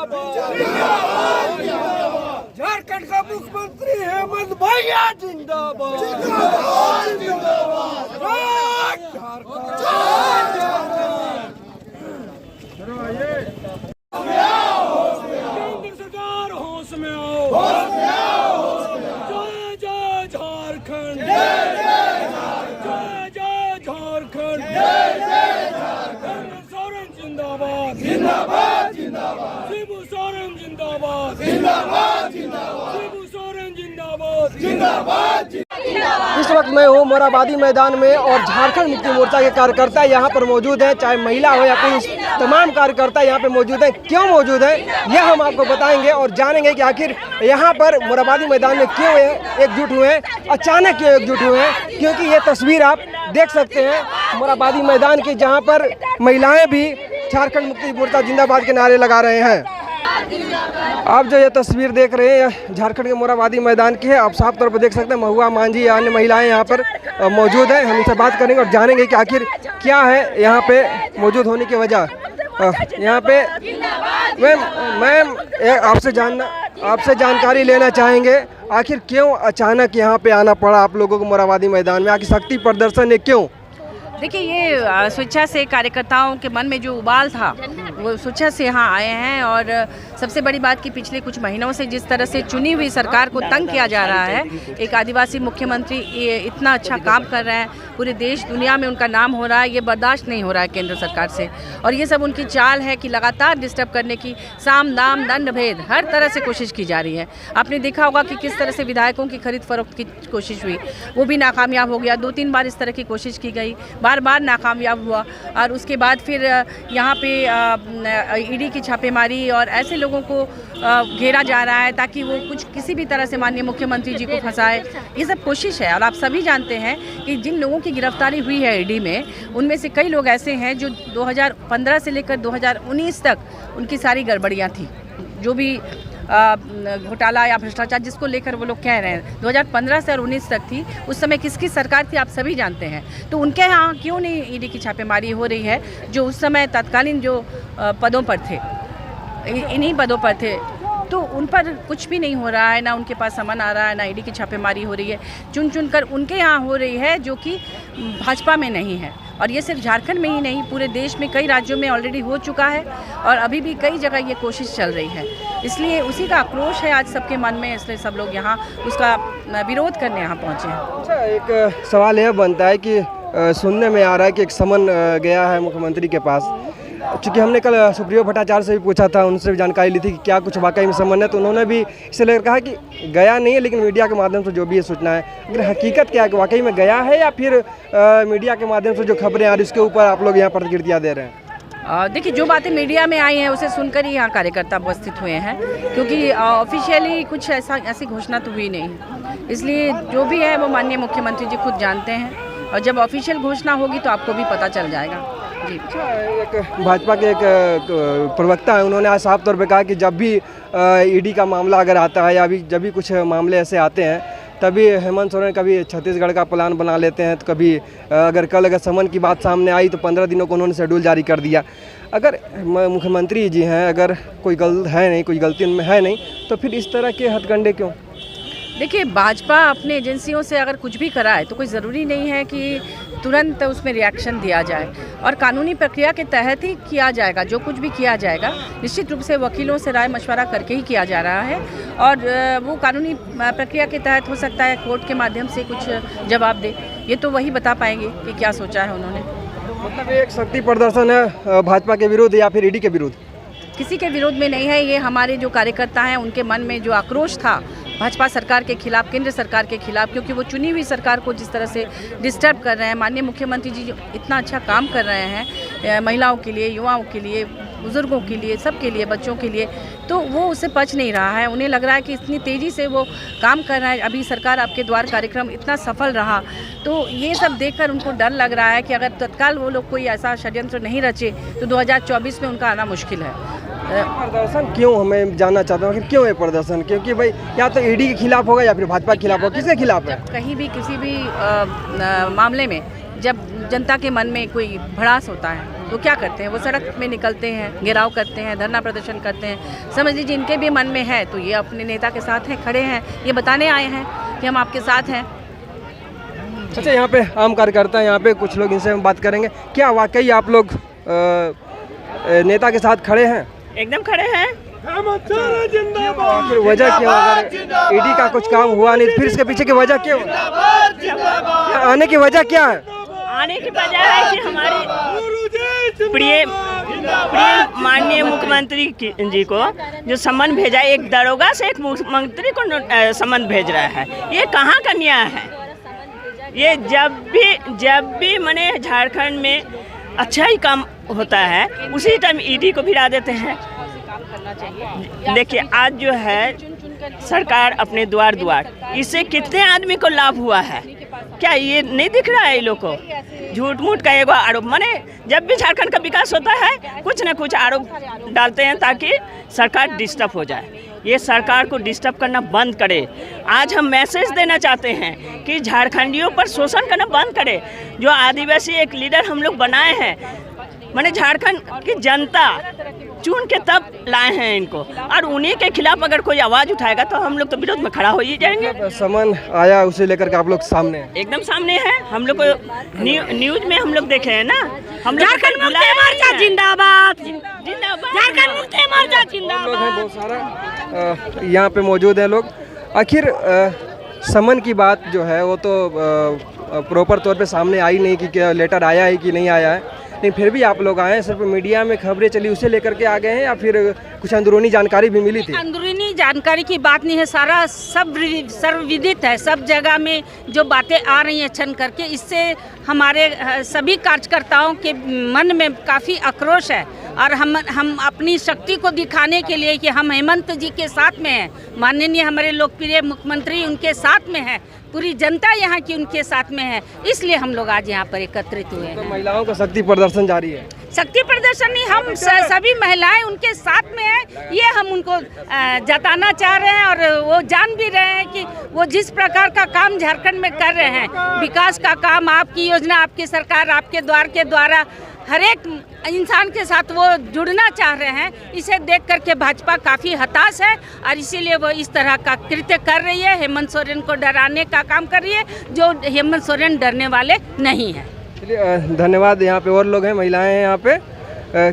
जिंदाबाद, झारखंड का मुख्यमंत्री हेमंत भैया जिंदाबाद, केंद्र सरकार होश में आओ, जय जय झारखंड, जय जय झारखंड, सोरेन जिंदाबाद, जिंदाबाद जिंदाबाद, शिबू सोरेन जिंदाबाद, जिंदाबाद जिंदाबाद, शिबू सोरेन जिंदाबाद, जिंदाबाद। इस वक्त मैं हूँ मोराबादी मैदान में और झारखंड मुक्ति मोर्चा के कार्यकर्ता यहाँ पर मौजूद हैं, चाहे महिला हो या पुरुष, तमाम कार्यकर्ता यहाँ पे मौजूद हैं। क्यों मौजूद हैं यह हम आपको बताएंगे और जानेंगे कि आखिर यहाँ पर मोराबादी मैदान में क्यों एकजुट हुए हैं, अचानक क्यों एकजुट हुए हैं। क्योंकि ये तस्वीर आप देख सकते हैं मोराबादी मैदान की, जहाँ पर महिलाएं भी झारखंड मुक्ति मोर्चा जिंदाबाद के नारे लगा रहे हैं। आप जो ये तस्वीर देख रहे हैं झारखंड के मोराबादी मैदान की है। आप साफ तौर पर देख सकते हैं महुआ मांझी या अन्य महिलाएं यहाँ पर मौजूद हैं। हम इनसे बात करेंगे और जानेंगे कि आखिर क्या है यहाँ पे मौजूद होने की वजह। यहाँ पे मैम आपसे जानकारी लेना चाहेंगे, आखिर क्यों अचानक यहाँ पे आना पड़ा आप लोगों को मोराबादी मैदान में? आखिर शक्ति प्रदर्शन है क्यों? देखिए, ये स्वेच्छा से कार्यकर्ताओं के मन में जो उबाल था वो स्वेच्छा से यहाँ आए हैं। और सबसे बड़ी बात कि पिछले कुछ महीनों से जिस तरह से चुनी हुई सरकार को तंग किया जा रहा है, एक आदिवासी मुख्यमंत्री ये इतना अच्छा काम कर रहे हैं, पूरे देश दुनिया में उनका नाम हो रहा है, ये बर्दाश्त नहीं हो रहा है केंद्र सरकार से। और ये सब उनकी चाल है कि लगातार डिस्टर्ब करने की, साम दाम दंड भेद हर तरह से कोशिश की जा रही है। आपने देखा होगा कि किस तरह से विधायकों की खरीद फरोख्त की कोशिश हुई, वो भी नाकामयाब हो गया। 2-3 बार इस तरह की कोशिश की गई, बार बार नाकामयाब हुआ। और उसके बाद फिर यहाँ पे ईडी की छापेमारी और ऐसे लोगों को घेरा जा रहा है ताकि वो कुछ किसी भी तरह से माननीय मुख्यमंत्री जी को फंसाए। ये सब कोशिश है। और आप सभी जानते हैं कि जिन लोगों की गिरफ्तारी हुई है ईडी में, उनमें से कई लोग ऐसे हैं जो 2015 से लेकर 2019 तक उनकी सारी गड़बड़ियाँ थी, जो भी घोटाला या भ्रष्टाचार जिसको लेकर वो लोग कह रहे हैं 2015 से और 19 तक थी। उस समय किसकी सरकार थी आप सभी जानते हैं। तो उनके यहाँ क्यों नहीं ईडी की छापेमारी हो रही है, जो उस समय तत्कालीन जो पदों पर थे, इन्हीं पदों पर थे, तो उन पर कुछ भी नहीं हो रहा है, ना उनके पास समन आ रहा है, ना ईडी की छापेमारी हो रही है। चुन चुन कर उनके यहाँ हो रही है जो कि भाजपा में नहीं है। और ये सिर्फ झारखंड में ही नहीं, पूरे देश में कई राज्यों में ऑलरेडी हो चुका है और अभी भी कई जगह ये कोशिश चल रही है। इसलिए उसी का आक्रोश है आज सबके मन में, इसलिए सब लोग यहाँ उसका विरोध करने यहाँ पहुँचे हैं। अच्छा, एक सवाल यह बनता है कि सुनने में आ रहा है कि एक समन गया है मुख्यमंत्री के पास। चूँकि हमने कल सुप्रियो भट्टाचार्य से भी पूछा था, उनसे भी जानकारी ली थी कि क्या कुछ वाकई में समन है, तो उन्होंने भी इसे लेकर कहा कि गया नहीं है, लेकिन मीडिया के माध्यम से जो भी ये सूचना है, अगर हकीकत क्या है कि वाकई में गया है या फिर मीडिया के माध्यम से जो खबरें आ रही उसके ऊपर आप लोग यहाँ प्रतिक्रिया दे रहे हैं? देखिए, जो बातें मीडिया में आई हैं उसे सुनकर ही यहाँ कार्यकर्ता उपस्थित हुए हैं, क्योंकि ऑफिशियली कुछ ऐसी घोषणा तो हुई नहीं। इसलिए जो भी है वो माननीय मुख्यमंत्री जी खुद जानते हैं और जब ऑफिशियल घोषणा होगी तो आपको भी पता चल जाएगा। जी। एक भाजपा के एक प्रवक्ता है, उन्होंने आज साफ तौर पे कहा कि जब भी ईडी का मामला अगर आता है या जब भी कुछ मामले ऐसे आते हैं, तभी हेमंत सोरेन कभी छत्तीसगढ़ का प्लान बना लेते हैं, तो कभी अगर समन की बात सामने आई तो 15 दिनों को उन्होंने शेड्यूल जारी कर दिया। अगर मुख्यमंत्री जी हैं, अगर कोई गलती उनमें है नहीं, तो फिर इस तरह के हथकंडे क्यों? देखिए, भाजपा अपने एजेंसियों से अगर कुछ भी कराए तो कोई ज़रूरी नहीं है कि तुरंत उसमें रिएक्शन दिया जाए, और कानूनी प्रक्रिया के तहत ही किया जाएगा। जो कुछ भी किया जाएगा निश्चित रूप से वकीलों से राय मशवरा करके ही किया जा रहा है, और वो कानूनी प्रक्रिया के तहत हो सकता है कोर्ट के माध्यम से कुछ जवाब दे। ये तो वही बता पाएंगे कि क्या सोचा है उन्होंने। मतलब एक शक्ति प्रदर्शन है भाजपा के विरुद्ध या फिर ईडी के विरुद्ध? किसी के विरोध में नहीं है। ये हमारे जो कार्यकर्ता हैं उनके मन में जो आक्रोश था भाजपा सरकार के खिलाफ, केंद्र सरकार के खिलाफ, क्योंकि वो चुनी हुई सरकार को जिस तरह से डिस्टर्ब कर रहे हैं। माननीय मुख्यमंत्री जी जो इतना अच्छा काम कर रहे हैं महिलाओं के लिए, युवाओं के लिए, बुजुर्गों के लिए, सबके लिए, बच्चों के लिए, तो वो उससे पच नहीं रहा है। उन्हें लग रहा है कि इतनी तेज़ी से वो काम कर रहा है, अभी सरकार आपके द्वार कार्यक्रम इतना सफल रहा, तो ये सब देखकर उनको डर लग रहा है कि अगर तत्काल वो लोग कोई ऐसा षड्यंत्र नहीं रचे तो 2024 में उनका आना मुश्किल है। प्रदर्शन क्यों, हमें जानना चाहता हूँ कि क्यों है प्रदर्शन? क्योंकि भाई या तो ईडी के खिलाफ होगा या फिर भाजपा के खिलाफ होगा, किसके खिलाफ है? कहीं भी किसी भी मामले में जब जनता के मन में कोई भड़ास होता है वो क्या करते हैं, वो सड़क में निकलते हैं, घेराव करते हैं, धरना प्रदर्शन करते हैं। समझ लीजिए इनके भी मन में है तो ये अपने नेता के साथ हैं, खड़े हैं, ये बताने आए हैं कि हम आपके साथ हैं। अच्छा, यहाँ पे आम कार्यकर्ता हैं, यहाँ पे कुछ लोग, इनसे हम बात करेंगे। क्या वाकई आप लोग नेता के साथ खड़े हैं? एकदम खड़े हैं। आखिर वजह क्यों? अगर ईडी का कुछ काम हुआ नहीं फिर इसके पीछे की वजह क्यों? आने की वजह क्या है? आने की वजह है कि हमारे प्रिय माननीय मुख्यमंत्री जी को जो सम्मन भेजा, एक दरोगा से एक मुख्यमंत्री को सम्मन भेज रहा है, ये कहाँ का न्याय है? ये जब भी माने झारखंड में अच्छा ही काम होता है उसी टाइम ईडी को भिड़ा देते हैं। देखिए आज जो है सरकार अपने द्वार इससे कितने आदमी को लाभ हुआ है, क्या ये नहीं दिख रहा है? ये लोग को झूठ मूठ का एगो आरोप, माने जब भी झारखंड का विकास होता है कुछ न कुछ आरोप डालते हैं ताकि सरकार डिस्टर्ब हो जाए। ये सरकार को डिस्टर्ब करना बंद करे। आज हम मैसेज देना चाहते हैं कि झारखंडियों पर शोषण करना बंद करे। जो आदिवासी एक लीडर हम लोग बनाए हैं, माने झारखंड की जनता चुन के तब लाए हैं इनको, और उन्हीं के खिलाफ अगर कोई आवाज उठाएगा तो हम लोग तो विरोध में खड़ा हो ही जाएंगे। समन आया, उसे लेकर के आप लोग सामने हैं? एकदम सामने है। हम लोग को न्यूज में हम लोग देखे हैं ना, हम लोग झारखंड मुक्ति मोर्चा जिंदाबाद, झारखंड मुक्ति मोर्चा जिंदाबाद। लोग हैं बहुत सारा यहाँ पे मौजूद हैं लोग। आखिर समन की बात जो है वो तो प्रॉपर तौर पे सामने आई नहीं कि क्या लेटर आया है कि नहीं आया है, लेकिन फिर भी आप लोग आए हैं। सिर्फ मीडिया में खबरें चली उसे लेकर के आ गए हैं या फिर कुछ अंदरूनी जानकारी भी मिली थी? अंदरूनी जानकारी की बात नहीं है, सारा सब सर्वविदित है। सब जगह में जो बातें आ रही हैं छन करके, इससे हमारे सभी कार्यकर्ताओं के मन में काफ़ी आक्रोश है और हम अपनी शक्ति को दिखाने के लिए कि हम हेमंत जी के साथ में हैं, माननीय हमारे लोकप्रिय मुख्यमंत्री उनके साथ में है, पूरी जनता यहाँ की उनके साथ में है, इसलिए हम लोग आज यहाँ पर एकत्रित हुए हैं। तो महिलाओं का शक्ति प्रदर्शन जारी है? शक्ति प्रदर्शन नहीं, हम सभी महिलाएं उनके साथ में हैं, ये हम उनको जताना चाह रहे हैं और वो जान भी रहे हैं कि वो जिस प्रकार का काम झारखंड में कर रहे हैं, विकास का काम, आपकी योजना, आपकी सरकार, आपके द्वार के द्वारा हर एक इंसान के साथ वो जुड़ना चाह रहे हैं। इसे देख करके भाजपा काफ़ी हताश है और इसीलिए वो इस तरह का कृत्य कर रही है, हेमंत सोरेन को डराने का काम कर रही है, जो हेमंत सोरेन डरने वाले नहीं हैं। चलिए धन्यवाद। यहाँ पे और लोग हैं, महिलाएं हैं यहाँ पे।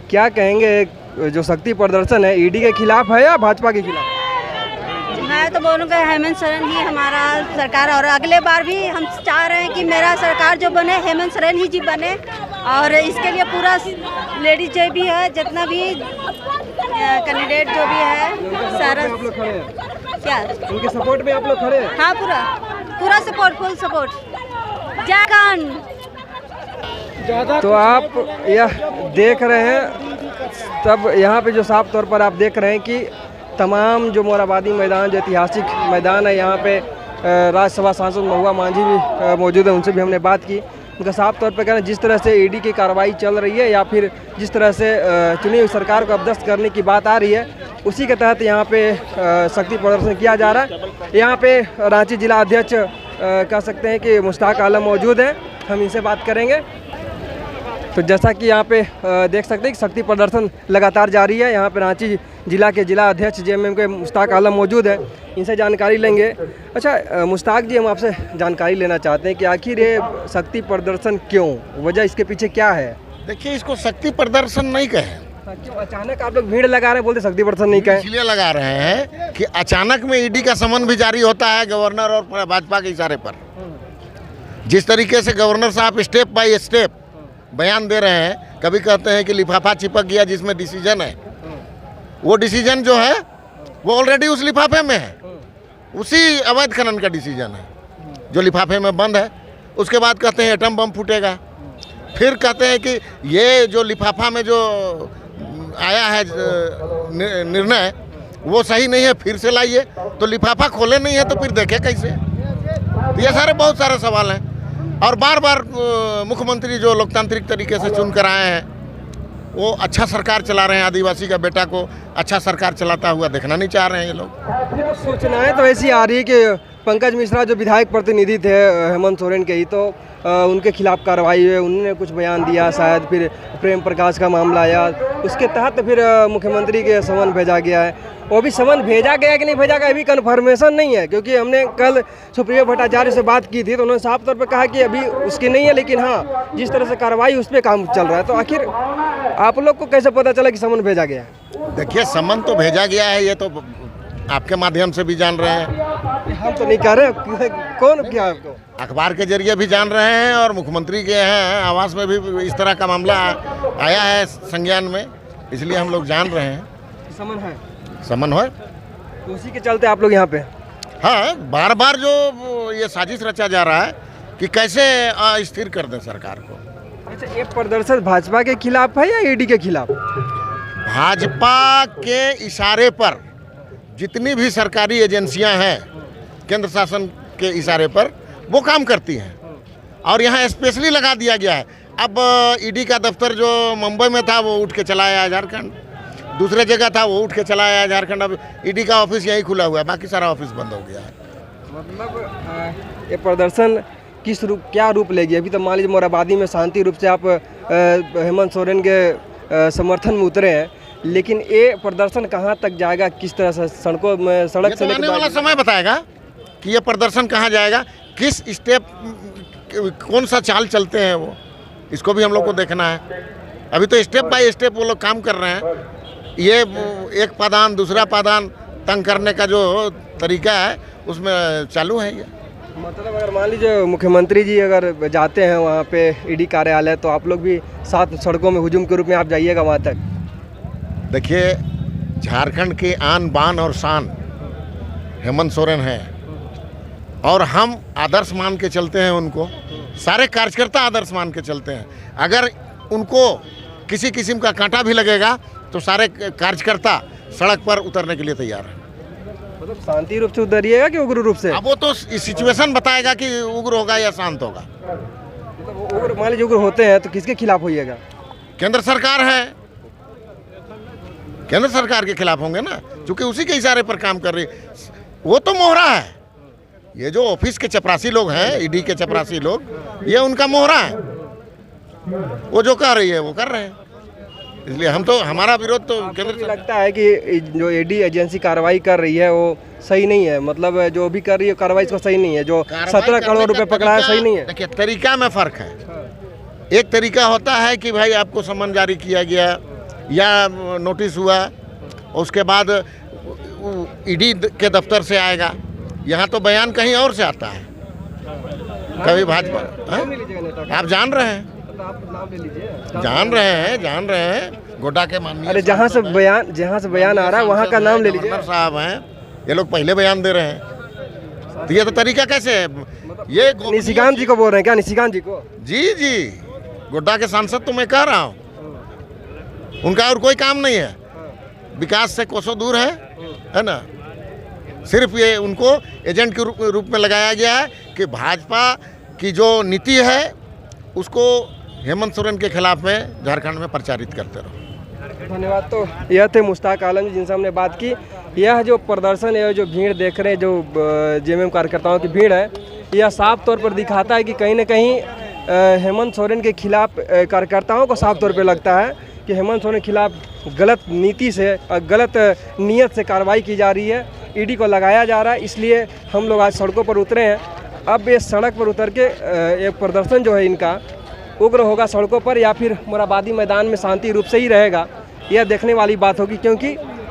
क्या कहेंगे, जो शक्ति प्रदर्शन है ईडी के खिलाफ है या भाजपा के खिलाफ? मैं तो बोलूँगा हेमंत सोरेन ही हमारा सरकार, और अगले बार भी हम चाह रहे हैं कि मेरा सरकार जो बने हेमंत सोरेन ही जी बने, और इसके लिए पूरा लेडीज जो भी है, जितना भी कैंडिडेट जो भी है, सारा क्या उनके सपोर्ट में आप लोग खड़े हैं? हाँ, पूरा सपोर्ट, फुल सपोर्ट। झारखंड। तो आप यह देख रहे हैं, तब यहाँ पे जो साफ तौर पर आप देख रहे हैं कि तमाम जो मोराबादी मैदान, जो ऐतिहासिक मैदान है, यहाँ पे राज्यसभा सांसद महुआ मांझी भी मौजूद है, उनसे भी हमने बात की। उनका साफ तौर पर कहना, जिस तरह से ईडी की कार्रवाई चल रही है या फिर जिस तरह से चुनी हुई सरकार को अपदस्थ करने की बात आ रही है, उसी के तहत यहाँ पे शक्ति प्रदर्शन किया जा रहा है। यहाँ पे रांची जिला अध्यक्ष कह सकते हैं कि मुश्ताक आलम मौजूद हैं, हम इनसे बात करेंगे। तो जैसा कि यहाँ पे देख सकते हैं कि शक्ति प्रदर्शन लगातार जारी है। यहाँ पे रांची जिला के जिला अध्यक्ष जेएमएम के मुश्ताक आलम मौजूद है, इनसे जानकारी लेंगे। अच्छा मुश्ताक जी, हम आपसे जानकारी लेना चाहते हैं कि आखिर ये शक्ति प्रदर्शन क्यों, वजह इसके पीछे क्या है? देखिए, इसको शक्ति प्रदर्शन नहीं कहें। क्यों अचानक आप लोग भीड़ लगा रहे हैं, बोलते शक्ति प्रदर्शन नहीं कहें? इसलिए लगा रहे हैं कि अचानक में ईडी का समन भी जारी होता है गवर्नर और भाजपा के इशारे पर। जिस तरीके से गवर्नर साहब स्टेप बाय स्टेप बयान दे रहे हैं, कभी कहते हैं कि लिफाफा चिपक गया जिसमें डिसीजन है, वो डिसीजन जो है वो ऑलरेडी उस लिफाफे में है, उसी अवैध खनन का डिसीजन है जो लिफाफे में बंद है। उसके बाद कहते हैं एटम बम फूटेगा, फिर कहते हैं कि ये जो लिफाफा में जो आया है निर्णय वो सही नहीं है, फिर से लाइए। तो लिफाफा खोले नहीं है तो फिर देखे कैसे? ये सारे बहुत सारे सवाल हैं। और बार बार मुख्यमंत्री जो लोकतांत्रिक तरीके से चुन कर आए हैं, वो अच्छा सरकार चला रहे हैं, आदिवासी का बेटा को अच्छा सरकार चलाता हुआ देखना नहीं चाह रहे हैं ये लोग। सूचनाएं तो ऐसी आ रही है कि पंकज मिश्रा जो विधायक प्रतिनिधि थे हेमंत सोरेन के ही, तो उनके खिलाफ कार्रवाई हुई, उन्होंने कुछ बयान दिया, शायद फिर प्रेम प्रकाश का मामला आया, उसके तहत फिर मुख्यमंत्री के समन भेजा गया है। वो भी समन भेजा गया कि नहीं भेजा गया अभी कन्फर्मेशन नहीं है, क्योंकि हमने कल सुप्रिया भट्टाचार्य से बात की थी तो उन्होंने साफ तौर पर कहा कि अभी उसकी नहीं है, लेकिन हाँ जिस तरह से कार्रवाई उस पर काम चल रहा है। तो आखिर आप लोग को कैसे पता चला कि समन भेजा गया है? देखिए, समन तो भेजा गया है, ये तो आपके माध्यम से भी जान रहे हैं, हम तो नहीं कह रहे। कौन क्या आपको? अखबार के जरिए भी जान रहे हैं, और मुख्यमंत्री के हैं आवास में भी इस तरह का मामला आया है संज्ञान में, इसलिए हम लोग जान रहे हैं। समन है, समन है, तो उसी के चलते आप लोग यहाँ पे? हाँ, बार बार जो ये साजिश रचा जा रहा है कि कैसे अस्थिर कर दें सरकार को। अच्छा, ये प्रदर्शन भाजपा के खिलाफ है या ईडी के खिलाफ? भाजपा के इशारे पर जितनी भी सरकारी एजेंसियां हैं केंद्र शासन के इशारे पर वो काम करती हैं, और यहाँ स्पेशली लगा दिया गया है। अब ईडी का दफ्तर जो मुंबई में था वो उठ के चला आया झारखंड, दूसरे जगह था वो उठ के चला आया झारखंड। अब ईडी का ऑफिस यहीं खुला हुआ है, बाकी सारा ऑफिस बंद हो गया है। मतलब ये प्रदर्शन क्या रूप लेगी? अभी तो मान लीजिए मोराबादी में शांति रूप से आप हेमंत सोरेन के समर्थन में उतरे हैं, लेकिन ये प्रदर्शन कहाँ तक जाएगा, किस तरह से सड़कों में सड़क से आने वाला समय बताएगा कि ये प्रदर्शन कहाँ जाएगा, किस स्टेप कौन सा चाल चलते हैं वो, इसको भी हम लोग को देखना है। अभी तो स्टेप बाय स्टेप वो लोग काम कर रहे हैं। ये एक पादान दूसरा पादान तंग करने का जो तरीका है उसमें चालू है ये। मतलब अगर मान लीजिए मुख्यमंत्री जी अगर जाते हैं वहाँ पे ईडी कार्यालय, तो आप लोग भी साथ सड़कों में हुजूम के रूप में आप जाइएगा वहाँ तक? देखिए, झारखंड के आन बान और शान हेमंत सोरेन है, और हम आदर्श मान के चलते हैं उनको, सारे कार्यकर्ता आदर्श मान के चलते हैं। अगर उनको किसी किस्म का कांटा भी लगेगा तो सारे कार्यकर्ता सड़क पर उतरने के लिए तैयार हैं। मतलब शांति रूप से उतरिएगा कि उग्र रूप से? अब वो तो सिचुएशन बताएगा कि उग्र होगा या शांत होगा। मतलब उग्र, मान लीजिए उग्र होते हैं तो किसके खिलाफ होइएगा? केंद्र सरकार है, केंद्र सरकार के खिलाफ होंगे ना, क्योंकि उसी के इशारे पर काम कर रही। वो तो मोहरा है, ये जो ऑफिस के चपरासी लोग हैं, ईडी के चपरासी लोग, ये उनका मोहरा है। वो जो कह रही है वो कर रहे हैं, इसलिए हम तो, हमारा विरोध तो केंद्र। लगता है कि जो ईडी एजेंसी कार्रवाई कर रही है वो सही नहीं है, मतलब जो भी कर रही है कार्रवाई इसको सही नहीं है, जो 17 करोड़ रुपए पकड़ा है सही नहीं है। देखिए, तरीका में फ़र्क है। एक तरीका होता है कि भाई आपको सम्मन जारी किया गया या नोटिस हुआ, उसके बाद ईडी के दफ्तर से आएगा, यहाँ तो बयान कहीं और से आता है। कभी भाजपा, आप जान रहे हैं, जान रहे हैं गोड्डा के माननीय। अरे जहाँ से बयान आ रहा है वहाँ का नाम ले लीजिए। साहब हैं, ये लोग पहले बयान दे रहे हैं, तो ये तो तरीका कैसे है? ये निशिकांत जी को बोल रहे हैं क्या? निशिकांत जी को? जी, गोड्डा के सांसद तो मैं कह रहा हूँ, उनका और कोई काम नहीं है, विकास से कोसों दूर है ना। सिर्फ ये उनको एजेंट के रूप में लगाया गया है कि भाजपा की जो नीति है उसको हेमंत सोरेन के खिलाफ में झारखंड में प्रचारित करते रहो। धन्यवाद। तो यह थे मुश्ताक आलम जिनसे हमने बात की। यह जो प्रदर्शन है, जो भीड़ देख रहे हैं, जो जेएमएम कार्यकर्ताओं की भीड़ है, यह साफ तौर पर दिखाता है कि कहीं ना कहीं हेमंत सोरेन के खिलाफ कार्यकर्ताओं को साफ तौर पर लगता है कि हेमंत सोरेन के खिलाफ गलत नीति से और गलत नीयत से कार्रवाई की जा रही है, ईडी को लगाया जा रहा है। इसलिए हम लोग आज सड़कों पर उतरे हैं। अब ये सड़क पर उतर के ये प्रदर्शन जो है इनका उग्र होगा सड़कों पर या फिर मोराबादी मैदान में शांति रूप से ही रहेगा, यह देखने वाली बात होगी। क्योंकि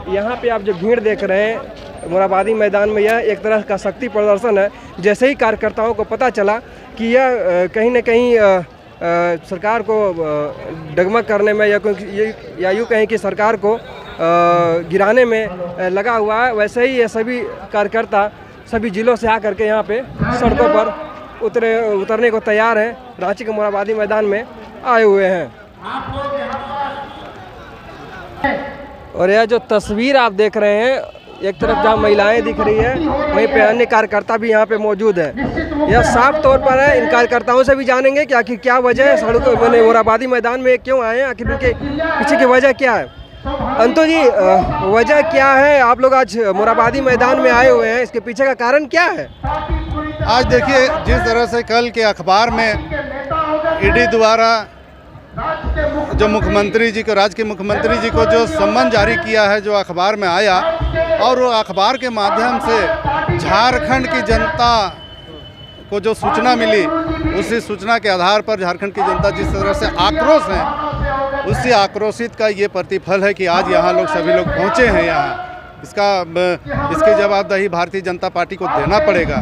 यहाँ पे आप जो भीड़ देख रहे हैं मोराबादी मैदान में, यह एक तरह का शक्ति प्रदर्शन है। जैसे ही कार्यकर्ताओं को पता चला कि यह कहीं न कहीं सरकार को डगमग करने में या यूँ कहें कि सरकार को गिराने में लगा हुआ है, वैसे ही ये सभी कार्यकर्ता सभी जिलों से आकर के यहाँ पे सड़कों पर उतरने को तैयार हैं। रांची के मोराबादी मैदान में आए हुए हैं। और यह जो तस्वीर आप देख रहे हैं, एक तरफ जहाँ महिलाएं दिख रही है, वहीं पे अन्य कार्यकर्ता भी यहाँ पे मौजूद है। यह साफ तौर पर है। इन कार्यकर्ताओं से भी जानेंगे कि आखिर क्या वजह है, सड़कों मोराबादी मैदान में क्यों आए हैं, आखिर उनके पीछे की वजह क्या है। अंतु जी, वजह क्या है? आप लोग आज मोरहाबादी मैदान में आए हुए हैं, इसके पीछे का कारण क्या है? आज देखिए, जिस तरह से कल के अखबार में ईडी द्वारा जो मुख्यमंत्री जी को, राज्य के मुख्यमंत्री जी को जो सम्मन जारी किया है, जो अखबार में आया, और वो अखबार के माध्यम से झारखंड की जनता को जो सूचना मिली, उसी सूचना के आधार पर झारखंड की जनता जिस तरह से आक्रोश है, उसी आक्रोशित का ये प्रतिफल है कि आज यहाँ लोग सभी लोग पहुँचे हैं यहाँ। इसकी जवाबदेही भारतीय जनता पार्टी को देना पड़ेगा।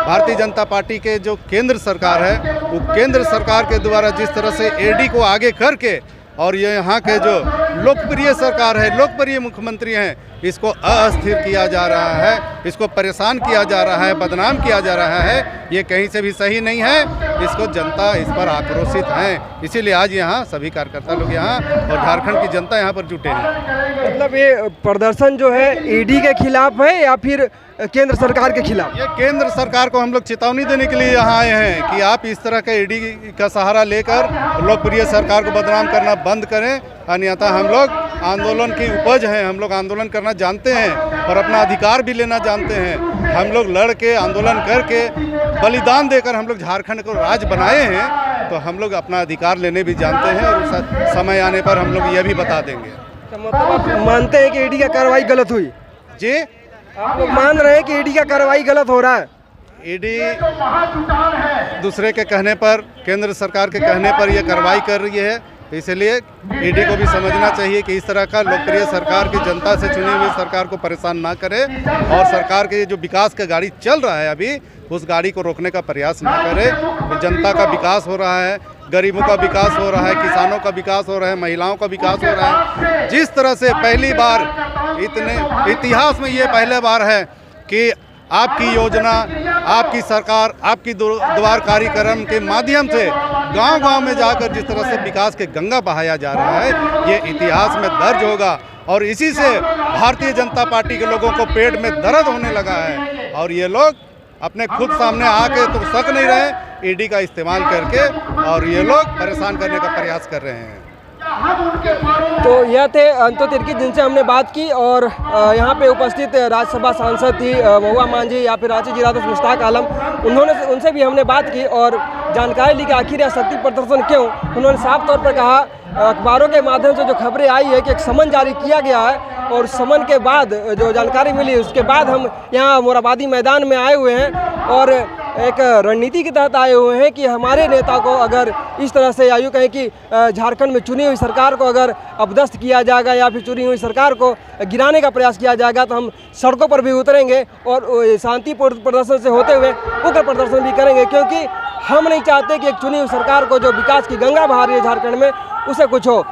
भारतीय जनता पार्टी के जो केंद्र सरकार है, वो केंद्र सरकार के द्वारा जिस तरह से ईडी को आगे करके, और ये यहाँ के जो लोकप्रिय सरकार है, लोकप्रिय मुख्यमंत्री हैं, इसको अस्थिर किया जा रहा है, इसको परेशान किया जा रहा है, बदनाम किया जा रहा है, ये कहीं से भी सही नहीं है। इसको जनता इस पर आक्रोशित है, इसीलिए आज यहाँ सभी कार्यकर्ता लोग यहाँ और झारखंड की जनता यहाँ पर जुटे हैं। मतलब ये प्रदर्शन जो है ईडी के खिलाफ है या फिर केंद्र सरकार के खिलाफ? ये केंद्र सरकार को हम लोग चेतावनी देने के लिए यहाँ आए हैं कि आप इस तरह के ईडी का सहारा लेकर लोकप्रिय सरकार को बदनाम करना बंद करें, अन्यथा हम लोग आंदोलन की उपज हैं, हम लोग आंदोलन करना जानते हैं और अपना अधिकार भी लेना जानते हैं। हम लोग लड़ के, आंदोलन करके, बलिदान देकर हम लोग झारखंड को राज्य बनाए हैं, तो हम लोग अपना अधिकार लेने भी जानते हैं और समय आने पर हम लोग ये भी बता देंगे। मतलब आप मानते हैं कि ईडी का कार्रवाई गलत हुई? जी, आप लोग मान रहे हैं कि ईडी का कार्रवाई गलत हो रहा है? ईडी दूसरे के कहने पर, केंद्र सरकार के कहने पर यह कार्रवाई कर रही है, इसलिए ईडी को भी समझना चाहिए कि इस तरह का लोकप्रिय सरकार की जनता से चुनी हुई सरकार को परेशान ना करे, और सरकार के जो विकास का गाड़ी चल रहा है अभी, उस गाड़ी को रोकने का प्रयास ना करे। जनता का विकास हो रहा है, गरीबों का विकास हो रहा है, किसानों का विकास हो रहा है, महिलाओं का विकास हो रहा है। जिस तरह से पहली बार, इतने इतिहास में ये पहले बार है कि आपकी योजना, आपकी सरकार, आपकी द्वार कार्यक्रम के माध्यम से गांव-गांव में जाकर जिस तरह से विकास के गंगा बहाया जा रहा है, ये इतिहास में दर्ज होगा। और इसी से भारतीय जनता पार्टी के लोगों को पेट में दर्द होने लगा है, और ये लोग अपने खुद सामने आके तो शक नहीं रहे, ईडी का इस्तेमाल करके, और ये लोग परेशान करने का प्रयास कर रहे हैं। तो यह थे अंतो तिर्की, जिनसे हमने बात की, और यहाँ पे उपस्थित राज्यसभा सांसद थी महुआ मांझी या फिर रांची जिला अध्यक्ष मुश्ताक आलम, उनसे भी हमने बात की और जानकारी ली कि आखिर यह शक्ति प्रदर्शन क्यों। उन्होंने साफ तौर पर कहा, अखबारों के माध्यम से जो खबरें आई है कि एक समन जारी किया गया है, और समन के बाद जो जानकारी मिली, उसके बाद हम यहाँ मोरहाबादी मैदान में आए हुए हैं, और एक रणनीति के तहत आए हुए हैं कि हमारे नेता को अगर इस तरह से, या यूँ कहें कि झारखंड में चुनी हुई सरकार को अगर अपदस्थ किया जाएगा या फिर चुनी हुई सरकार को गिराने का प्रयास किया जाएगा, तो हम सड़कों पर भी उतरेंगे और शांतिपूर्ण प्रदर्शन से होते हुए उग्र प्रदर्शन भी करेंगे, क्योंकि हम नहीं चाहते कि एक चुनी हुई सरकार को जो विकास की गंगा बहा रही है झारखंड में, उसे कुछ हो।